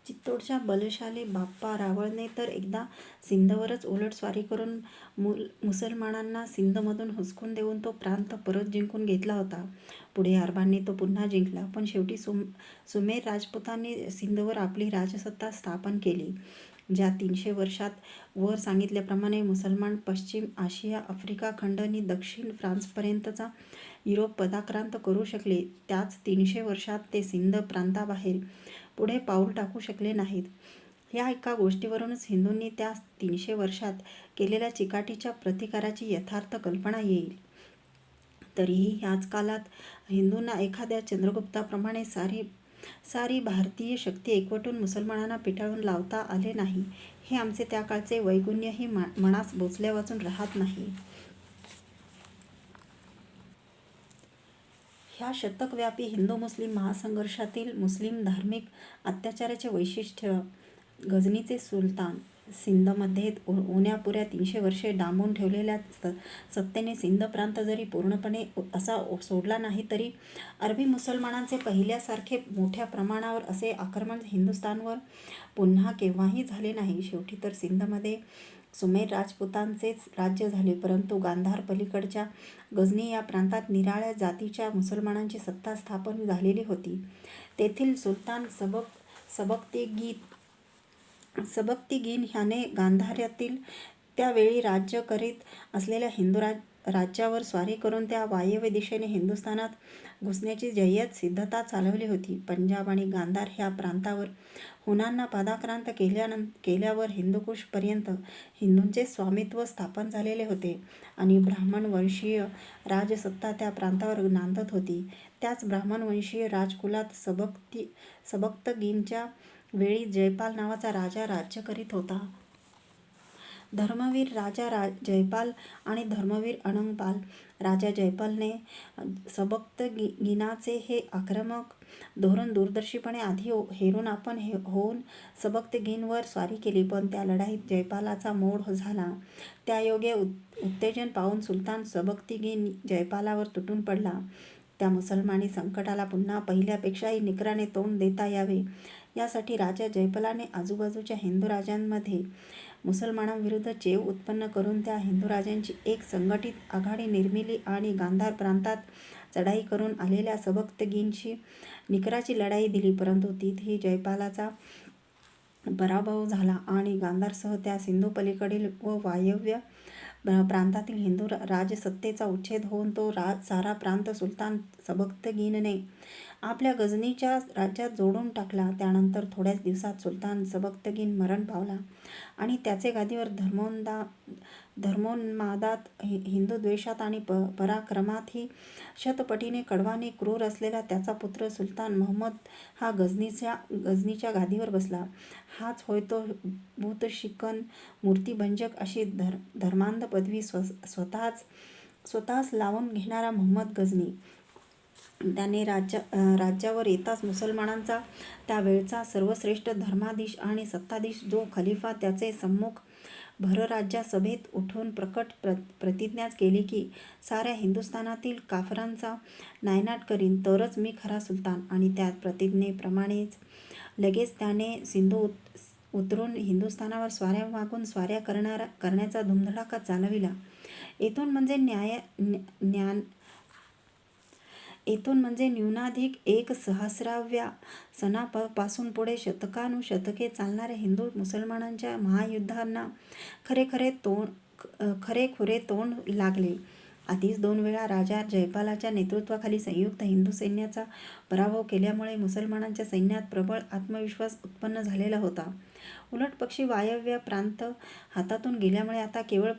चित्तोडच्या बलशाली बाप्पा रावळने तर एकदा सिंधवरच उलट स्वारी करून मुसलमानांना सिंधमधून हुसकून देऊन तो प्रांत परत जिंकून घेतला होता. पुढे अरबांनी तो पुन्हा जिंकला, पण शेवटी सुमेर राजपुतांनी सिंधवर आपली राजसत्ता स्थापन केली. ज्या 300 वर्षात वर सांगितल्याप्रमाणे मुसलमान पश्चिम आशिया, आफ्रिका खंड आणि दक्षिण फ्रान्सपर्यंतचा युरोप पदाक्रांत करू शकले, त्याच 300 वर्षात ते सिंध प्रांताबाहेर पुढे पाऊल टाकू शकले नाहीत. या एका गोष्टीवरूनच हिंदूंनी त्या 300 वर्षात केलेल्या चिकाटीच्या प्रतिकाराची यथार्थ कल्पना येईल. तरीही ह्याच काळात हिंदूंना एखाद्या चंद्रगुप्ताप्रमाणे सारी भारतीय शक्ती एकवटून मुसलमानांना पिटाळून लावता आले नाही, हे आमचे त्या काळचे वैगुण्यही मनास बोचल्यावाचून राहत नाही. ह्या शतकव्यापी हिंदू-मुस्लिम महासंघर्षातील मुस्लिम धार्मिक अत्याचाराचे वैशिष्ट्य गझनीचे सुलतान सिंधमध्ये उण्यापुऱ्या 300 वर्षे डांबून ठेवलेल्या सत्तेने सिंध प्रांत जरी पूर्णपणे असा सोडला नाही, तरी अरबी मुसलमानांचे पहिल्यासारखे मोठ्या प्रमाणावर असे आक्रमण हिंदुस्थानवर पुन्हा केव्हाही झाले नाही. शेवटी तर सिंधमध्ये सुमेर राजपुतांचेच राज्य झाले, परंतु गांधार पलीकडच्या गझनी या प्रांतात निराळ्या जातीच्या मुसलमानांची सत्ता स्थापन झालेली होती. तेथील सुलतान सबक्तगिन ह्याने गांधार्यातील त्यावेळी राज्य करीत असलेल्या हिंदू राज्यावर स्वारी करून त्या वायव्य दिशेने हिंदुस्थानात घुसण्याची जय्यत सिद्धता चालवली होती. पंजाब आणि गांधार ह्या प्रांतावर हुनांना पादाक्रांत केल्यावर हिंदुकुशपर्यंत हिंदूंचे स्वामित्व स्थापन झालेले होते आणि ब्राह्मणवंशीय राजसत्ता त्या प्रांतावर नांदत होती. त्याच ब्राह्मणवंशीय राजकुलात सबक्तगिनच्या वेळी जयपाल नावाचा राजा राज्य करीत होता. धर्मवीर राजा जयपाल आणि धर्मवीर अनंगपाल. राजा जयपालने सबक्तगिनाचे हे आक्रमक धोरण दूरदर्शीपणे आधी हेरून आपण होऊन सबक्तगिनवर स्वारी केली, पण त्या लढाईत जयपालाचा मोड झाला. त्यायोगे उत्तेजन पावून सुलतान सबक्तगिन जयपालावर तुटून पडला. त्या मुसलमानी संकटाला पुन्हा पहिल्यापेक्षाही निकराने तोंड देता यावे, यासाठी राजा जयपालाने आजूबाजूच्या हिंदू राजांमध्ये मुसलमानांविरुद्ध चेव उत्पन्न करून त्या हिंदू राजांची एक संघटित आघाडी निर्मिली आणि गांधार प्रांतात चढाई करून आलेल्या सबक्तगिनशी निकराची लढाई दिली. परंतु तिथेही जयपालाचा पराभव झाला आणि गांधारसह त्या सिंधू पलीकडील व वायव्य प्रांतातील हिंदू राजसत्तेचा उच्छेद होऊन तो सारा प्रांत सुलतान सबक्तगिनने आपल्या गझनीच्या राज्यात जोडून टाकला. त्यानंतर थोड्याच दिवसात सुलतान सबक्तगिन मरण पावला आणि त्याचे गादीवर धर्मोन्मादात, हिंदुद्वेषात आणि पराक्रमातही शतपटीने कडवा आणि क्रूर असलेला त्याचा पुत्र सुलतान महमूद हा गझनीच्या गादीवर बसला. हाच होय तो भूतशिकन, मूर्तिभंजक अशी धर्मांध पदवी स्वतःच लावून घेणारा महमूद गझनी. त्याने राज्यावर येताच मुसलमानांचा त्यावेळचा सर्वश्रेष्ठ धर्माधीश आणि सत्ताधीश जो खलिफा त्याचे सम्मुख भरराज्या सभेत उठून प्रकट प्रतिज्ञा केली की साऱ्या हिंदुस्थानातील काफरांचा नायनाट करीन, तरच मी खरा सुलतान. आणि त्या प्रतिज्ञेप्रमाणेच लगेच त्याने सिंधू उतरून हिंदुस्थानावर स्वाऱ्या मागून स्वाऱ्या करण्याचा धुमधडाका चालविला. येथून म्हणजे न्यूनाधिक 1,000व्या सनापासून पुढे शतकानुशतके चालणाऱ्या हिंदू मुसलमानांच्या महायुद्धांना खरेखुरे तोंड लागले. आधीच 2 वेळा राजा जयपालाच्या नेतृत्वाखाली संयुक्त हिंदू सैन्याचा पराभव केल्यामुळे मुसलमानांच्या सैन्यात प्रबळ आत्मविश्वास उत्पन्न झालेला होता. उलटपक्षी वायव्य प्रांत हातातून गेल्यामुळे आता केवळ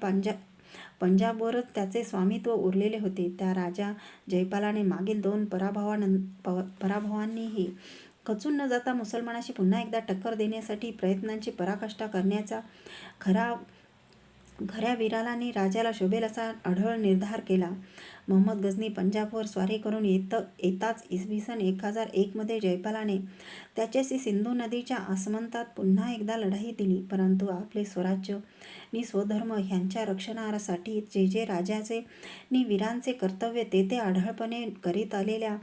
पंजाबवरच त्याचे स्वामित्व उरलेले होते. त्या राजा जयपालाने मागील 2 पराभवांनीही खचून न जाता मुसलमानाशी पुन्हा एकदा टक्कर देण्यासाठी प्रयत्नांची पराकाष्ठा करण्याचा खरा खऱ्या वीराला आणि राजाला शोभेल असा अढळ निर्धार केला. मोहम्मद गझनी पंजाबवर स्वारी करून येताच इसवी सन 1001 जयपालाने त्याच्याशी सिंधू नदीच्या आसमंतात पुन्हा एकदा लढाई दिली. परंतु आपले स्वराज्य नि स्वधर्म ह्यांच्या रक्षणासाठी जे राजाचे नि वीरांचे कर्तव्य ते आढळपणे करीत आलेल्या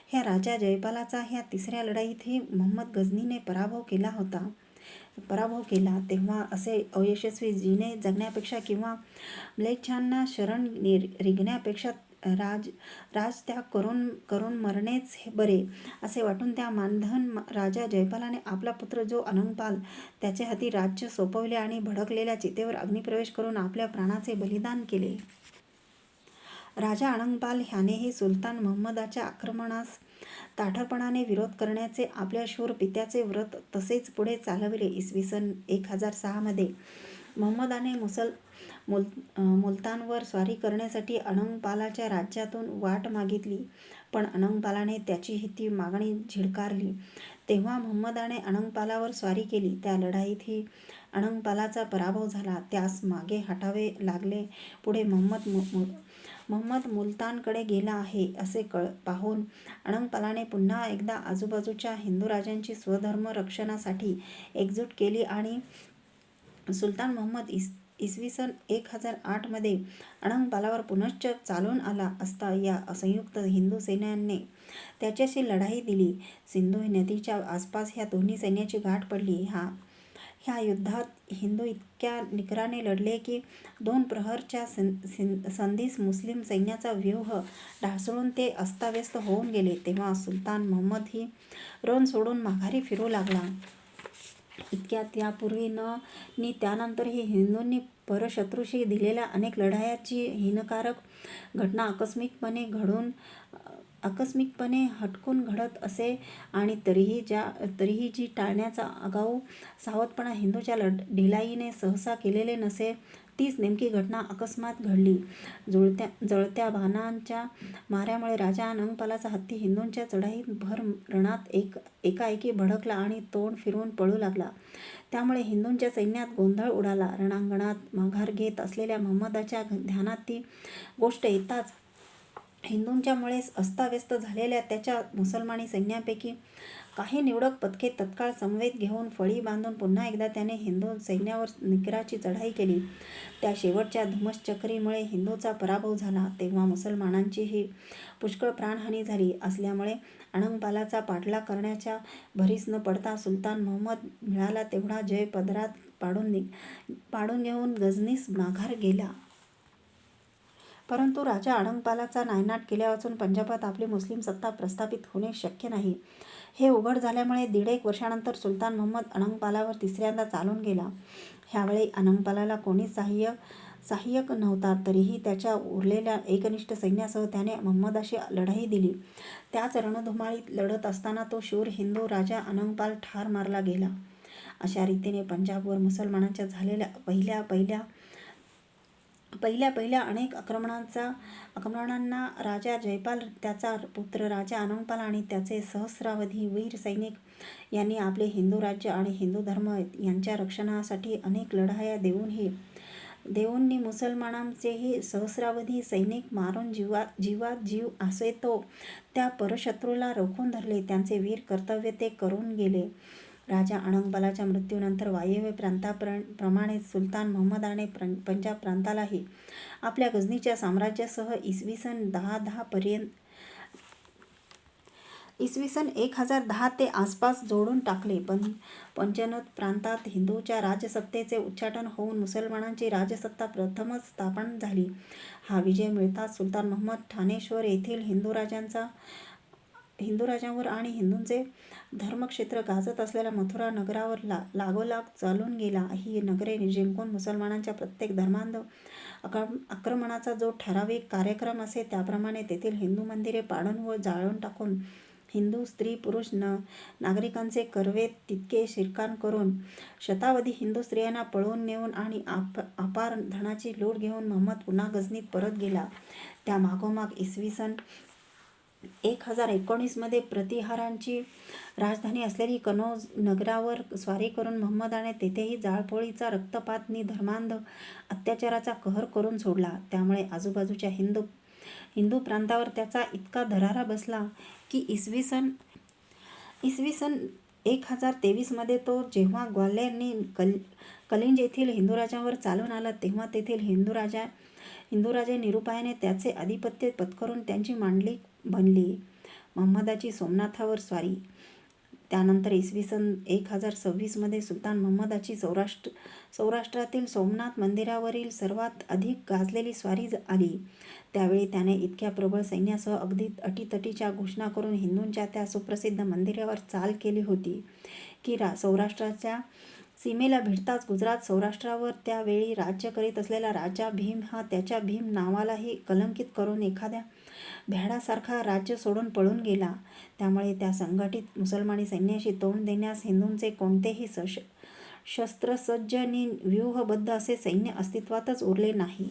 ह्या राजा जयपालाचा ह्या तिसऱ्या लढाईतही मोहम्मद गझनीने पराभव केला. तेव्हा असे अयशस्वी जीने जगण्यापेक्षा किंवा म्लेच्छांना शरण रिगण्यापेक्षा राजत्याग करून मरणेच बरे असे वाटून त्या मानधन राजा जयपालाने आपला पुत्र जो अनंगपाल त्याच्या हाती राज्य सोपवले आणि भडकलेल्या चितेवर अग्निप्रवेश करून आपल्या प्राणाचे बलिदान केले. राजा अनंगपाल ह्यानेही सुलतान महम्मदाच्या आक्रमणास ताठरपणाने विरोध करण्याचे आपल्या शूर पित्याचे व्रत तसेच पुढे चालविले. इसवी सन 1006 महम्मदाने मुलतानवर स्वारी करण्यासाठी अनंगपालाच्या राज्यातून वाट मागितली, पण अनंगपालाने त्याची ती मागणी झिडकारली. तेव्हा महम्मदाने अनंगपालावर स्वारी केली. त्या लढाईतही अनंगपालाचा पराभव झाला. त्यास मागे हटावे लागले. पुढे महम्मद मुलतानकडे गेला आहे असे पाहून अनंगपालाने पुन्हा एकदा आजूबाजूच्या हिंदू राजांची स्वधर्म रक्षणासाठी एकजूट केली आणि सुलतान महम्मद इसवी सन 1008 अनंगपालावर पुनश्च चालून आला असता या संयुक्त हिंदू सैन्याने त्याच्याशी लढाई दिली. सिंधू नदीच्या आसपास ह्या दोन्ही सैन्याची गाठ पडली. ह्या युद्धात हिंदू इतक्या निकराने लढले की 2 प्रहरच्या संधीस मुस्लिम सैन्याचा व्यूह ढासळून ते अस्ताव्यस्त होऊन गेले. तेव्हा सुलतान महम्मद ही रण सोडून माघारी फिरू लागला. इतक्या त्यापूर्वी नि त्यानंतरही हिंदूंनी परशत्रूशी दिलेल्या अनेक लढायांची हिनकारक घटना आकस्मिकपणे हटकून घडत असे आणि तरीही जी टाळण्याचा आगाऊ सावधपणा हिंदूच्या ढिलाईने सहसा केलेले नसे तीच नेमकी घटना अकस्मात घडली. जळत्या बाणांच्या माऱ्यामुळे राजा अनंगपालाचा हत्ती हिंदूंच्या चढाईत भर रणात एकाएकी भडकला आणि तोंड फिरवून पळू लागला. त्यामुळे हिंदूंच्या सैन्यात गोंधळ उडाला. रणांगणात माघार घेत असलेल्या महम्मदाच्या ध्यानात ती गोष्ट येताच हिंदूंच्या मुळे अस्ताव्यस्त झालेल्या त्याच्या मुसलमानी सैन्यापैकी काही निवडक पथके तत्काळ समवेत घेऊन फळी बांधून पुन्हा एकदा त्याने हिंदू सैन्यावर निकराची चढाई केली. त्या शेवटच्या धुमश्चक्रीमुळे हिंदूचा पराभव झाला. तेव्हा मुसलमानांचीही पुष्कळ प्राणहानी झाली असल्यामुळे अनंगपालाचा पाठलाग करण्याच्या भरीस न पडता सुलतान महम्मद मिळाला तेवढा जय पदरात पाडून घेऊन गझनीस माघार गेला. परंतु राजा अनंगपालाचा नायनाट केल्यावाचून पंजाबात आपली मुस्लिम सत्ता प्रस्थापित होणे शक्य नाही हे उघड झाल्यामुळे 1.5 वर्षानंतर सुलतान महम्मद अनंगपालावर तिसऱ्यांदा चालून गेला. ह्यावेळी अनंगपालाला कोणीच सहाय्यक नव्हता. तरीही त्याच्या उरलेल्या एकनिष्ठ सैन्यासह त्याने महम्मदाशी लढाई दिली. त्याच रणधुमाळीत लढत असताना तो शूर हिंदू राजा अनंगपाल ठार मारला गेला. अशा रीतीने पंजाबवर मुसलमानांच्या झालेल्या पहिल्या अनेक आक्रमणांना राजा जयपाल, त्याचा पुत्र राजा अनंगपाल आणि त्याचे सहस्रावधी वीर सैनिक यांनी आपले हिंदू राज्य आणि हिंदू धर्म यांच्या रक्षणासाठी अनेक लढाया देऊननी मुसलमानांचेही सहस्रावधी सैनिक मारून जीवात जीव आसतो त्या परशत्रूला रोखून धरले. त्यांचे वीर कर्तव्य ते करून गेले. राजा अनंगपालाच्या मृत्यूनंतर वायव्य प्रांताप्रमाणेच सुलतान महम्मदाने पंजाब प्रांतालाही आपल्या गझनीच्या साम्राज्यासह इसवी सन 1010 ते आसपास जोडून टाकले. पंचनद प्रांतात हिंदूच्या राजसत्तेचे उच्चाटन होऊन मुसलमानांची राजसत्ता प्रथमच स्थापन झाली. हा विजय मिळताच सुलतान महम्मद ठाणेश्वर येथील हिंदूराजांवर आणि हिंदूंचे धर्मक्षेत्र गाजत असलेल्या मथुरा नगरावर लागोलाग चालून गेला. ही नगरे जिंकून मुसलमानांच्या प्रत्येक धर्मांध आक्रमणाचा जो ठराविक कार्यक्रम असे त्याप्रमाणे तेथील हिंदू मंदिरे पाडून व जाळून टाकून हिंदू स्त्री पुरुष नागरिकांचे करवे तितके शिरकाण करून शतावधी हिंदू स्त्रियांना पळवून नेऊन आणि अपार धनाची लूट घेऊन महम्मद पुन्हा गझनीत परत गेला. त्या मागोमाग इसवी सन 1019 प्रतिहारांची राजधानी असलेली कनौज नगरावर स्वारी करून महम्मदाने तेथेही जाळपोळीचा, रक्तपात धर्मांध अत्याचाराचा कहर करून सोडला. त्यामुळे आजूबाजूच्या हिंदू प्रांतावर त्याचा इतका धरारा बसला की इसवी सन 1023 तो जेव्हा ग्वाल्हेरने कलिंज येथील हिंदूराजांवर चालून आला, तेव्हा तेथील हिंदूराजे निरुपायाने त्याचे आधिपत्य पत्करून त्यांची मांडलिक बनली. महम्मदाची सोमनाथावर स्वारी. त्यानंतर इसवी सन 1026 सुलतान महम्मदाची सौराष्ट्रातील सोमनाथ मंदिरावरील सर्वात अधिक गाजलेली स्वारी आली. त्यावेळी त्याने इतक्या प्रबळ सैन्यासह अगदी अटीतटीच्या घोषणा करून हिंदूंच्या त्या सुप्रसिद्ध मंदिरावर चाल केली होती की सौराष्ट्राच्या सीमेला भिडताच गुजरात सौराष्ट्रावर त्यावेळी राज्य करीत असलेला राजा भीम हा त्याच्या भीम नावालाही कलंकित करून एखाद्या भ्याडासारखा राज्य सोडून पळून गेला. त्यामुळे त्या संघटित मुसलमानी सैन्याशी तोंड देण्यास हिंदूंचे कोणतेही शस्त्रसज्ज नि व्यूहबद्ध असे सैन्य अस्तित्वातच उरले नाही.